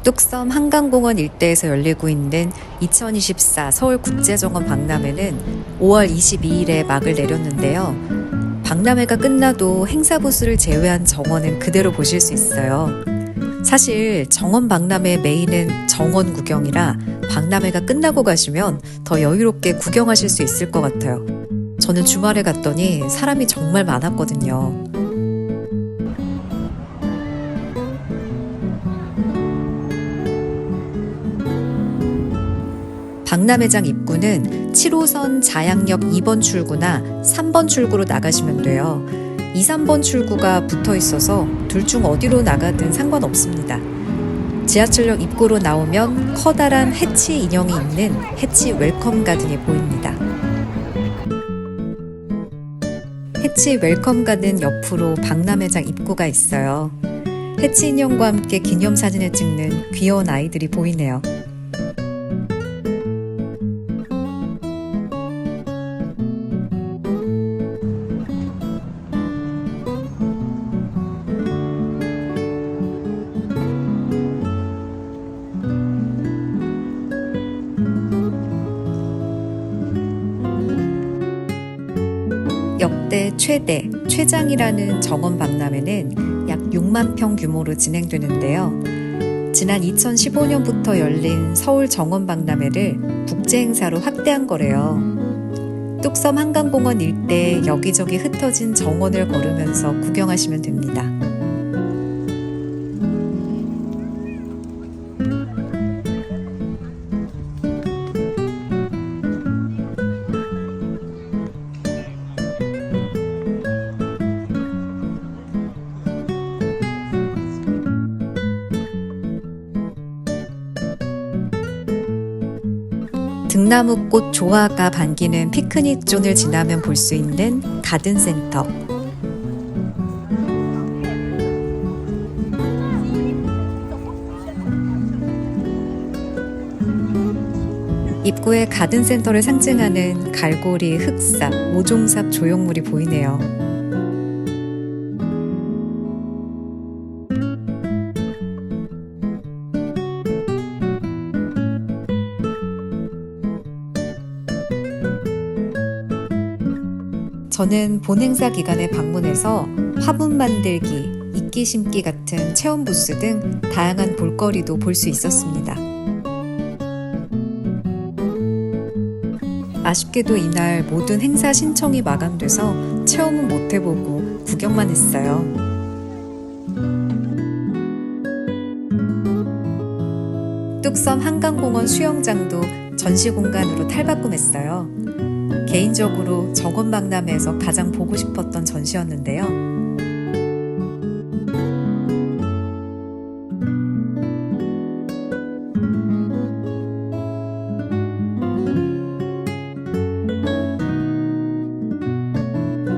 뚝섬 한강공원 일대에서 열리고 있는 2024 서울국제정원 박람회는 5월 22일에 막을 내렸는데요. 박람회가 끝나도 행사 부스를 제외한 정원은 그대로 보실 수 있어요. 사실 정원 박람회의 메인은 정원 구경이라 박람회가 끝나고 가시면 더 여유롭게 구경하실 수 있을 것 같아요. 저는 주말에 갔더니 사람이 정말 많았거든요. 박람회장 입구는 7호선 자양역 2번 출구나 3번 출구로 나가시면 돼요. 2, 3번 출구가 붙어 있어서 둘 중 어디로 나가든 상관없습니다. 지하철역 입구로 나오면 커다란 해치 인형이 있는 해치 웰컴 가든이 보입니다. 해치 웰컴 가든 옆으로 박람회장 입구가 있어요. 해치 인형과 함께 기념사진을 찍는 귀여운 아이들이 보이네요. 역대 최대, 최장이라는 정원 박람회는 약 6만 평 규모로 진행되는데요. 지난 2015년부터 열린 서울 정원 박람회를 국제 행사로 확대한 거래요. 뚝섬 한강공원 일대에 여기저기 흩어진 정원을 걸으면서 구경하시면 됩니다. 등나무꽃 조화가 반기는 피크닉 존을 지나면 볼 수 있는 가든센터. 입구에 가든센터를 상징하는 갈고리, 흑삽, 모종삽 조형물이 보이네요. 저는 본 행사 기간에 방문해서 화분 만들기, 이끼 심기 같은 체험 부스 등 다양한 볼거리도 볼 수 있었습니다. 아쉽게도 이날 모든 행사 신청이 마감돼서 체험은 못 해보고 구경만 했어요. 뚝섬 한강공원 수영장도 전시 공간으로 탈바꿈했어요. 개인적으로 정원 박람회에서 가장 보고 싶었던 전시였는데요.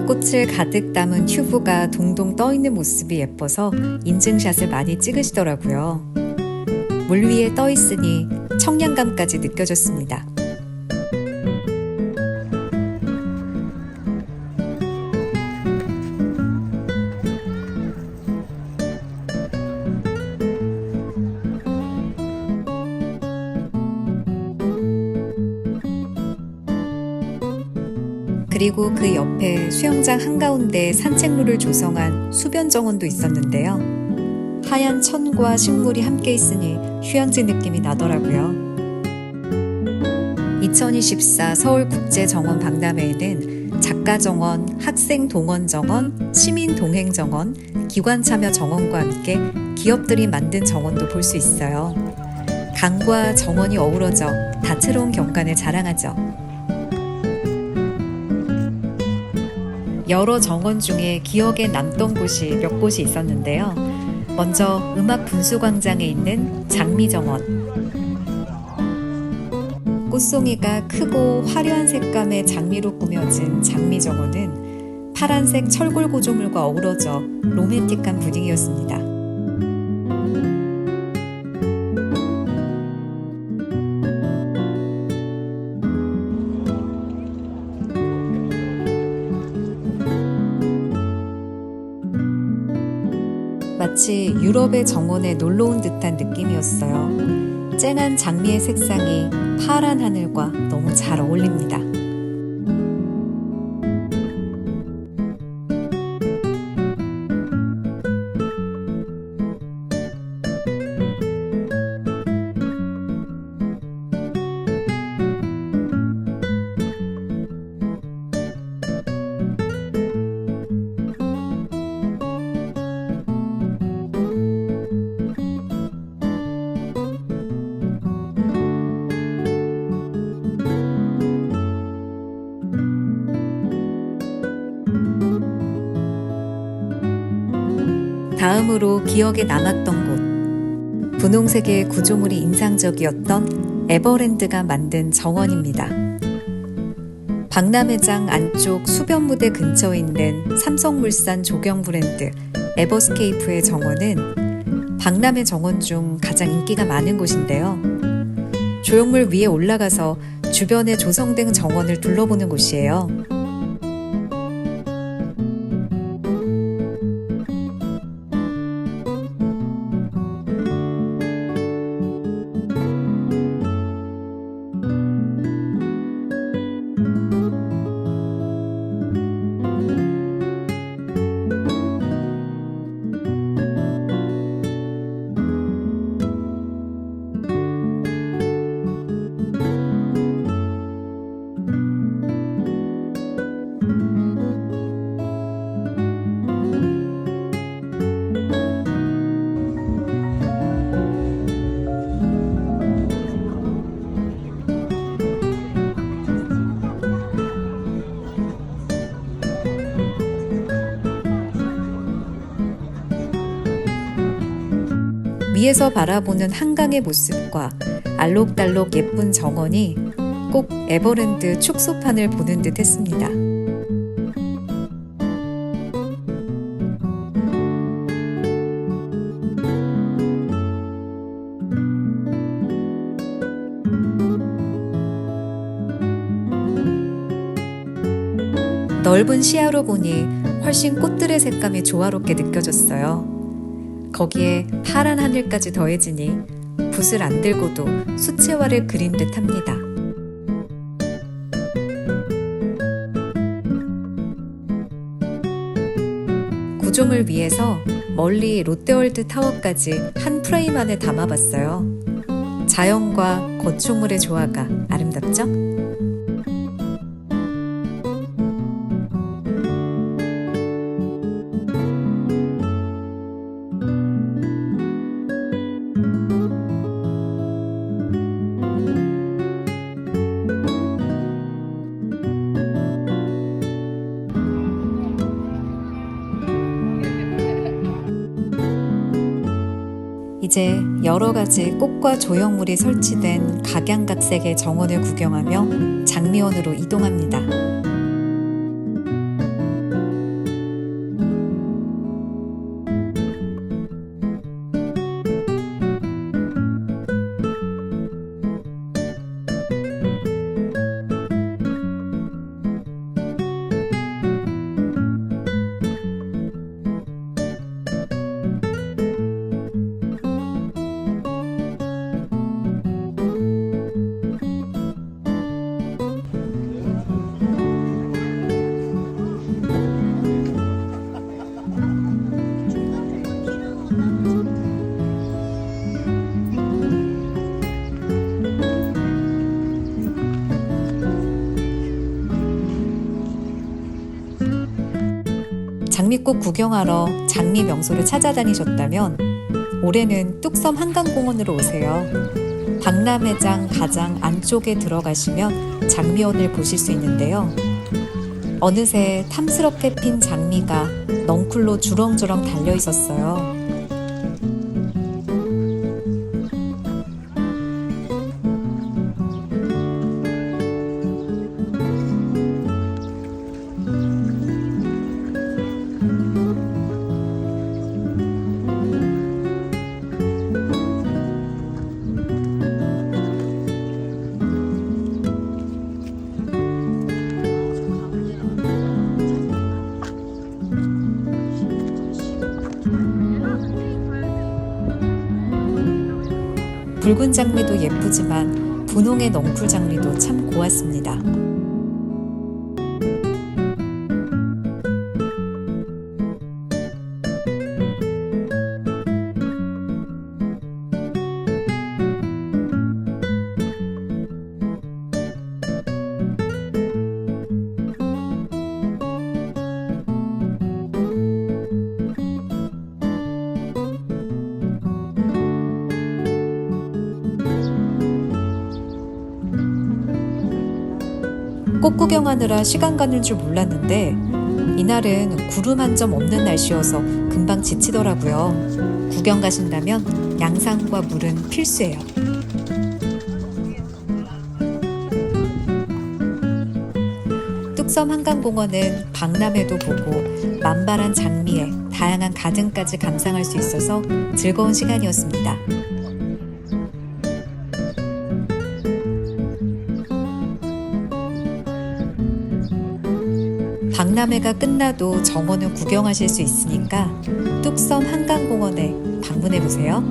꽃을 가득 담은 튜브가 동동 떠있는 모습이 예뻐서 인증샷을 많이 찍으시더라고요. 물 위에 떠있으니 청량감까지 느껴졌습니다. 그리고 그 옆에 수영장 한가운데 산책로를 조성한 수변 정원도 있었는데요. 하얀 천과 식물이 함께 있으니 휴양지 느낌이 나더라고요. 2024 서울국제정원 박람회에는 작가정원, 학생동원정원, 시민동행정원, 기관참여정원과 함께 기업들이 만든 정원도 볼 수 있어요. 강과 정원이 어우러져 다채로운 경관을 자랑하죠. 여러 정원 중에 기억에 남던 곳이 몇 곳이 있었는데요. 먼저 음악분수광장에 있는 장미정원. 꽃송이가 크고 화려한 색감의 장미로 꾸며진 장미정원은 파란색 철골 구조물과 어우러져 로맨틱한 분위기였습니다. 마치 유럽의 정원에 놀러 온 듯한 느낌이었어요. 쨍한 장미의 색상이 파란 하늘과 너무 잘 어울립니다. 다음으로 기억에 남았던 곳, 분홍색의 구조물이 인상적이었던 에버랜드가 만든 정원입니다. 박람회장 안쪽 수변무대 근처에 있는 삼성물산 조경 브랜드 에버스케이프의 정원은 박람회 정원 중 가장 인기가 많은 곳인데요. 조형물 위에 올라가서 주변에 조성된 정원을 둘러보는 곳이에요. 위에서 바라보는 한강의 모습과 알록달록 예쁜 정원이 꼭 에버랜드 축소판을 보는 듯 했습니다. 넓은 시야로 보니 훨씬 꽃들의 색감이 조화롭게 느껴졌어요. 거기에 파란 하늘까지 더해지니 붓을 안 들고도 수채화를 그린 듯 합니다. 구조물 위에서 멀리 롯데월드 타워까지 한 프레임 안에 담아봤어요. 자연과 건축물의 조화가 아름답죠? 이제 여러 가지 꽃과 조형물이 설치된 각양각색의 정원을 구경하며 장미원으로 이동합니다. 장미꽃 구경하러 장미 명소를 찾아다니셨다면 올해는 뚝섬 한강공원으로 오세요. 박람회장 가장 안쪽에 들어가시면 장미원을 보실 수 있는데요. 어느새 탐스럽게 핀 장미가 넝쿨로 주렁주렁 달려 있었어요. 붉은 장미도 예쁘지만 분홍의 넝쿨 장미도 참 고왔습니다. 꽃 구경하느라 시간 가는 줄 몰랐는데 이날은 구름 한 점 없는 날씨여서 금방 지치더라고요. 구경 가신다면 양산과 물은 필수예요. 뚝섬 한강공원은 박람회도 보고 만발한 장미에 다양한 가든까지 감상할 수 있어서 즐거운 시간이었습니다. 박람회가 끝나도 정원을 구경하실 수 있으니까 뚝섬 한강공원에 방문해보세요.